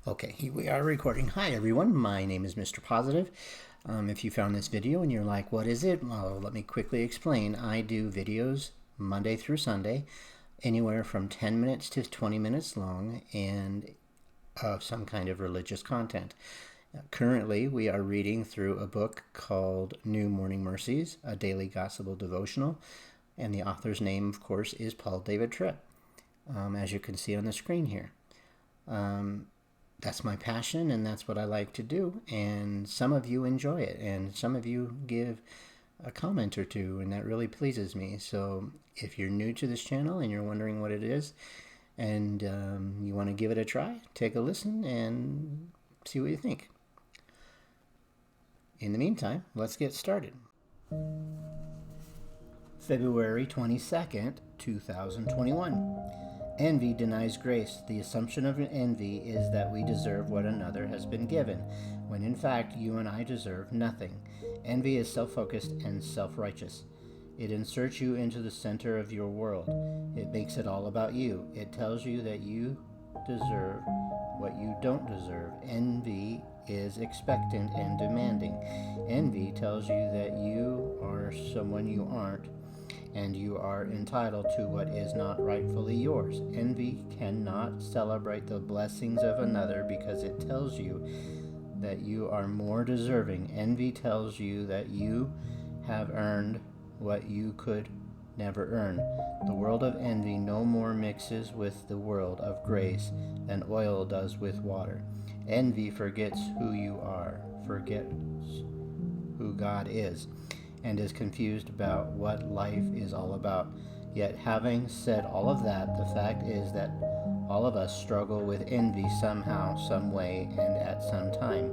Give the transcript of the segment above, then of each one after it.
Okay, here we are recording. Hi everyone, my name is Mr. Positive. If you found this video and you're like, what is it? Well, let me quickly explain. I do videos Monday through Sunday, anywhere from 10 minutes to 20 minutes long, and of some kind of religious content. Currently, we are reading through a book called New Morning Mercies, a daily gospel devotional, and the author's name, of course, is Paul David Tripp, as you can see on the screen here. That's my passion, and that's what I like to do, and some of you enjoy it, and some of you give a comment or two, and that really pleases me. So if you're new to this channel and you're wondering what it is, and you want to give it a try, take a listen and see what you think. In the meantime, let's get started. February 22nd, 2021. Envy denies grace. The assumption of envy is that we deserve what another has been given, when in fact you and I deserve nothing. Envy is self-focused and self-righteous. It inserts you into the center of your world. It makes it all about you. It tells you that you deserve what you don't deserve. Envy is expectant and demanding. Envy tells you that you are someone you aren't, and you are entitled to what is not rightfully yours. Envy cannot celebrate the blessings of another because it tells you that you are more deserving. Envy tells you that you have earned what you could never earn. The world of envy no more mixes with the world of grace than oil does with water. Envy forgets who you are, forgets who God is, and is confused about what life is all about. Yet having said all of that, the fact is that all of us struggle with envy somehow, some way, and at some time.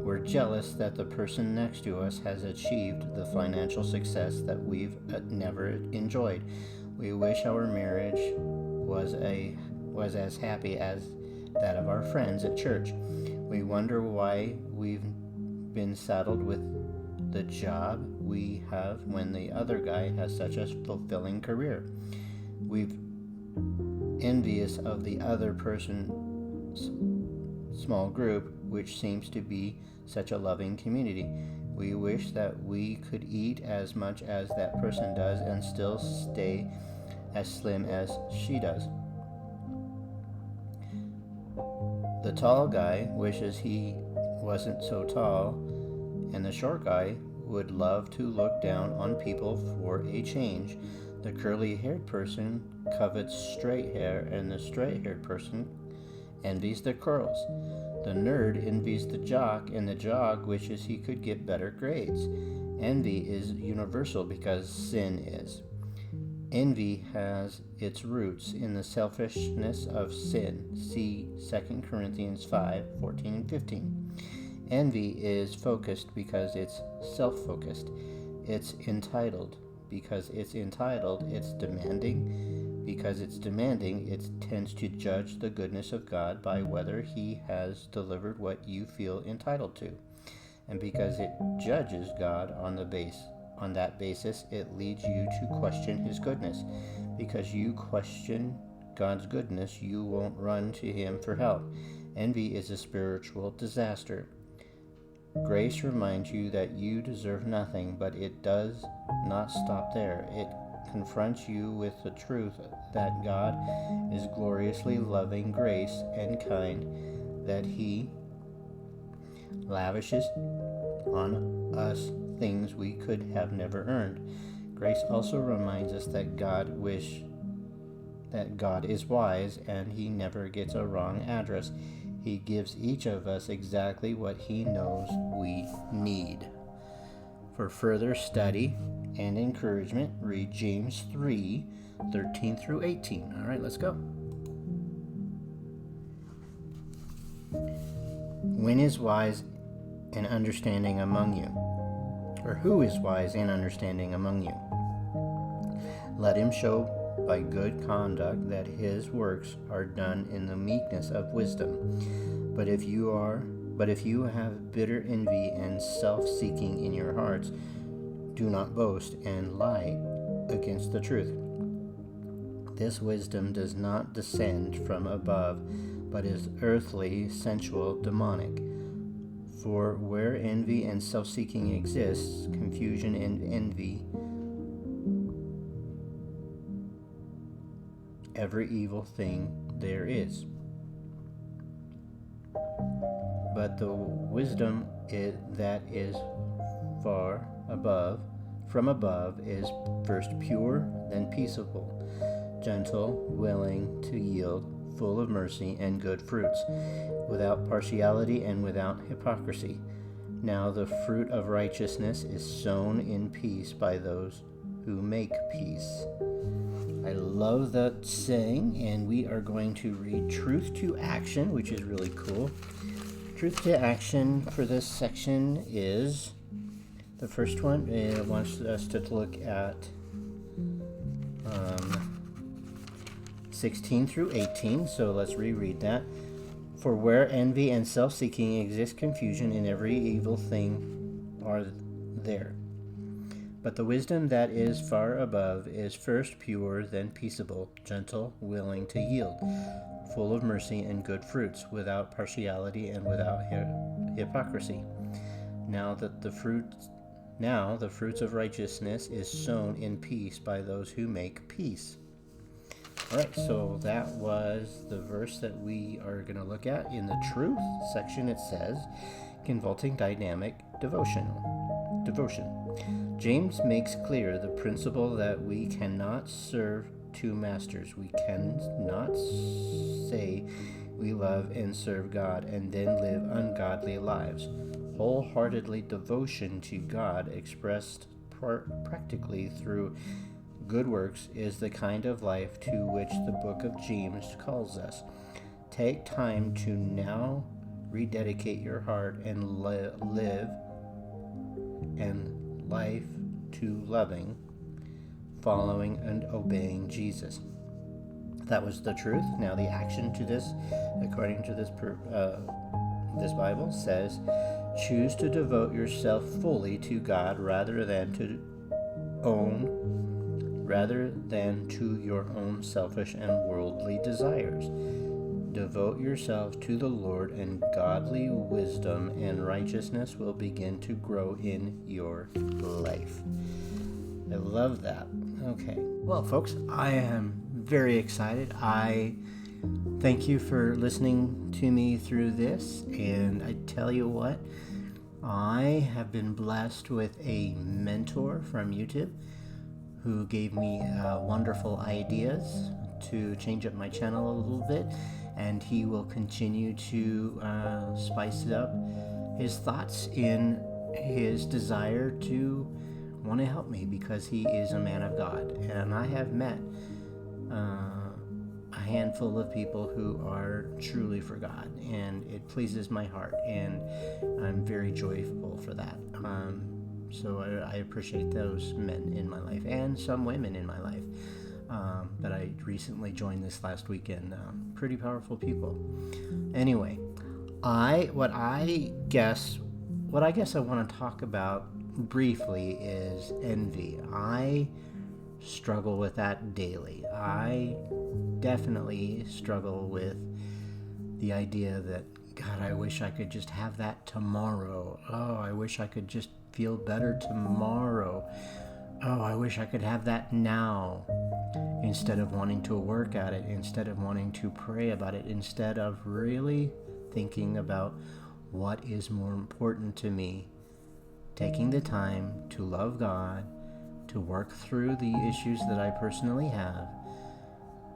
We're jealous that the person next to us has achieved the financial success that we've never enjoyed. We wish our marriage was as happy as that of our friends at church. We wonder why we've been saddled with the job we have when the other guy has such a fulfilling career. We've envious of the other person's small group, which seems to be such a loving community. We wish that we could eat as much as that person does and still stay as slim as she does. The tall guy wishes he wasn't so tall, and the short guy would love to look down on people for a change. The curly-haired person covets straight hair, and the straight-haired person envies the curls. The nerd envies the jock, and the jock wishes he could get better grades. Envy is universal because sin is. Envy has its roots in the selfishness of sin. See 2 Corinthians 5:14 and 15. Envy is focused because it's self-focused. It's entitled because it's entitled. It's demanding because it's demanding. It tends to judge the goodness of God by whether He has delivered what you feel entitled to. And because it judges God on that basis, it leads you to question His goodness. Because you question God's goodness, you won't run to Him for help. Envy is a spiritual disaster. Grace reminds you that you deserve nothing, but it does not stop there. It confronts you with the truth that God is gloriously loving, grace, and kind, that He lavishes on us things we could have never earned. Grace also reminds us that God is wise, and He never gets a wrong address. He gives each of us exactly what He knows we need. For further study and encouragement, read James 3:13 through 18. All right, let's go. When is wise and understanding among you? Or who is wise and understanding among you? Let him show by good conduct that his works are done in the meekness of wisdom. But if you have bitter envy and self-seeking in your hearts, do not boast and lie against the truth. This wisdom does not descend from above, but is earthly, sensual, demonic. For where envy and self-seeking exists, confusion and envy, every evil thing there is. But the wisdom that is far from above is first pure, then peaceable, gentle, willing to yield, full of mercy and good fruits, without partiality and without hypocrisy. Now the fruit of righteousness is sown in peace by those who make peace. I love that saying, and we are going to read Truth to Action, which is really cool. Truth to Action for this section is, the first one, it wants us to look at 16 through 18, so let's reread that. For where envy and self-seeking exist, confusion and every evil thing are there. But the wisdom that is far above is first pure, then peaceable, gentle, willing to yield, full of mercy and good fruits, without partiality and without hypocrisy. Now the fruits of righteousness is sown in peace by those who make peace. All right, so that was the verse that we are going to look at. In the truth section, it says, Consulting Dynamic Devotion. James makes clear the principle that we cannot serve two masters. We cannot say we love and serve God and then live ungodly lives. Wholeheartedly devotion to God, expressed practically through good works, is the kind of life to which the book of James calls us. Take time to now rededicate your heart and live and life to loving, following and obeying Jesus. That was the truth. Now the action to this, according to this Bible, says, choose to devote yourself fully to God rather than to your own selfish and worldly desires. Devote yourself to the Lord, and godly wisdom and righteousness will begin to grow in your life. I love that. Okay. Well, folks, I am very excited. I thank you for listening to me through this, and I tell you what, I have been blessed with a mentor from YouTube who gave me wonderful ideas to change up my channel a little bit, and he will continue to spice up his thoughts in his desire to want to help me, because he is a man of God. And I have met a handful of people who are truly for God, and it pleases my heart, and I'm very joyful for that. So I appreciate those men in my life, and some women in my life that I recently joined this last weekend. Pretty powerful people. Anyway, what I guess I want to talk about briefly is envy. I struggle with that daily. I definitely struggle with the idea that, God, I wish I could just have that tomorrow. Oh, I wish I could just feel better tomorrow. Oh, I wish I could have that now. Instead of wanting to work at it, instead of wanting to pray about it, instead of really thinking about what is more important to me, taking the time to love God, to work through the issues that I personally have,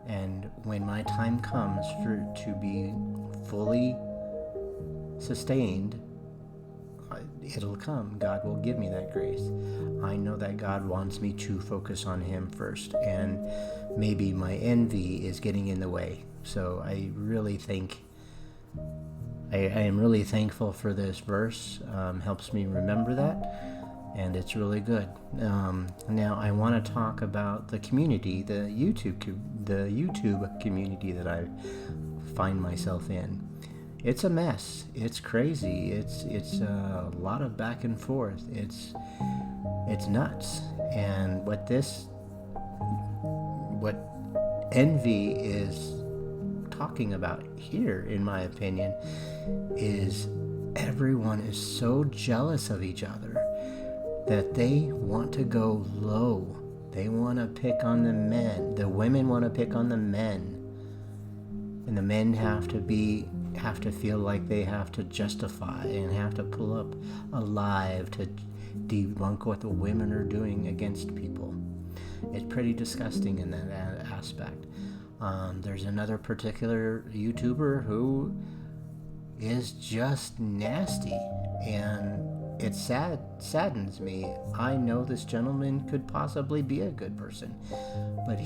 and when my time comes to be fully sustained, it'll come. God will give me that grace. I know that God wants me to focus on Him first, and maybe my envy is getting in the way. So I really think I am really thankful for this verse. Helps me remember that, and it's really good. Now I want to talk about the community, the YouTube community that I find myself in. It's a mess. It's crazy. It's a lot of back and forth. It's nuts. And what envy is talking about here, in my opinion, is everyone is so jealous of each other that they want to go low. They want to pick on the men. The women want to pick on the men. And the men have to feel like they have to justify and have to pull up a live to debunk what the women are doing against people. It's pretty disgusting in that aspect. There's another particular YouTuber who is just nasty, and it saddens me. I know this gentleman could possibly be a good person, but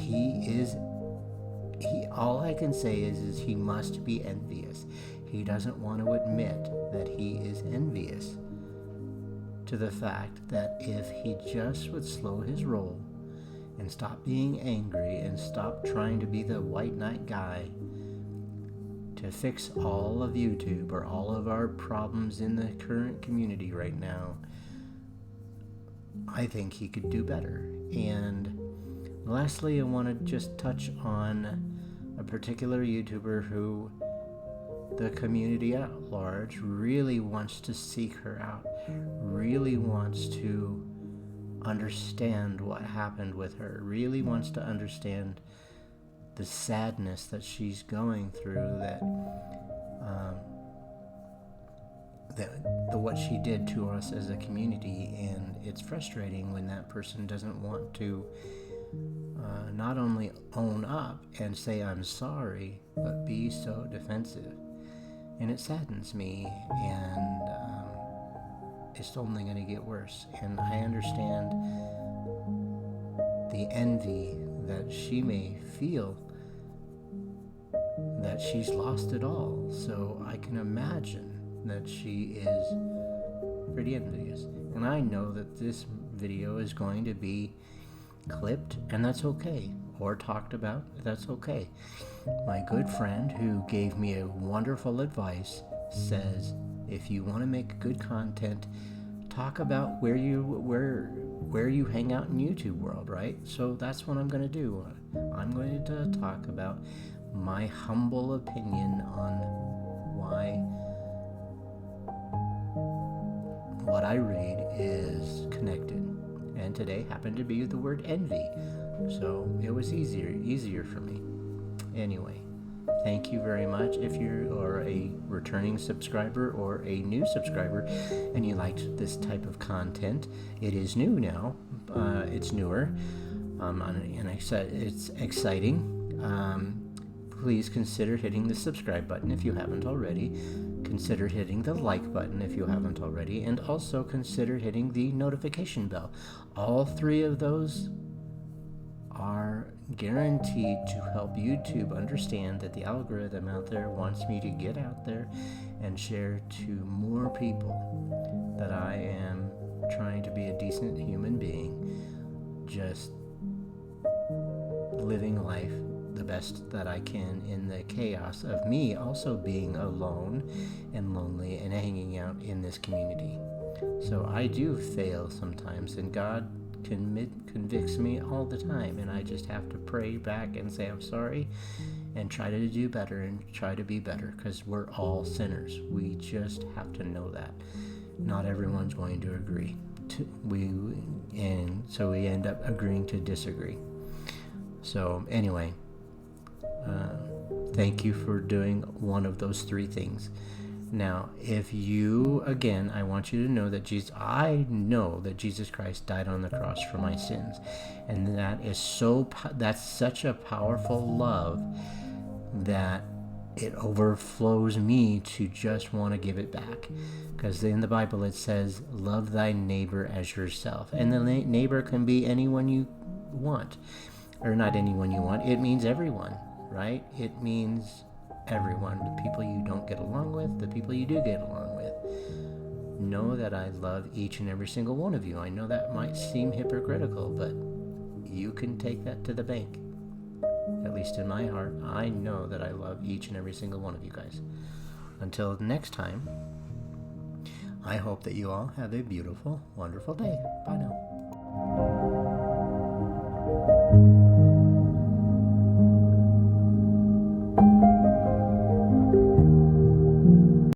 all I can say is he must be envious. He doesn't want to admit that he is envious to the fact that if he just would slow his roll and stop being angry and stop trying to be the white knight guy to fix all of YouTube or all of our problems in the current community right now, I think he could do better. And lastly, I want to just touch on a particular YouTuber who the community at large really wants to seek her out, really wants to understand what happened with her, really wants to understand the sadness that she's going through, that what she did to us as a community. And it's frustrating when that person doesn't want to not only own up and say I'm sorry, but be so defensive. And it saddens me, and it's only going to get worse. And I understand the envy that she may feel, that she's lost it all. So I can imagine that she is pretty envious. And I know that this video is going to be clipped, and that's okay, or talked about, that's okay. My good friend who gave me a wonderful advice says, if you want to make good content, talk about where you hang out in YouTube world, right? So that's what I'm going to do. I'm going to talk about my humble opinion on why what I read is connected. And today happened to be the word envy. So it was easier for me. Anyway, thank you very much. If you are a returning subscriber or a new subscriber and you liked this type of content, it is new now. It's newer. And I said it's exciting. Please consider hitting the subscribe button if you haven't already. Consider hitting the like button if you haven't already, and also consider hitting the notification bell. All three of those are guaranteed to help YouTube understand that the algorithm out there wants me to get out there and share to more people that I am trying to be a decent human being, just living life the best that I can in the chaos of me also being alone and lonely and hanging out in this community. So I do fail sometimes, and God convicts me all the time, and I just have to pray back and say I'm sorry and try to do better and try to be better, because we're all sinners. We just have to know that. Not everyone's going to agree. So we end up agreeing to disagree. So anyway, thank you for doing one of those three things. Now, if you, again, I want you to know that I know that Jesus Christ died on the cross for my sins. And that's such a powerful love that it overflows me to just want to give it back. Because in the Bible it says, love thy neighbor as yourself. And the neighbor can be anyone you want. Or not anyone you want. It means everyone, right? It means everyone. The people you don't get along with, the people you do get along with. Know that I love each and every single one of you. I know that might seem hypocritical, but you can take that to the bank. At least in my heart, I know that I love each and every single one of you guys. Until next time, I hope that you all have a beautiful, wonderful day. Bye now.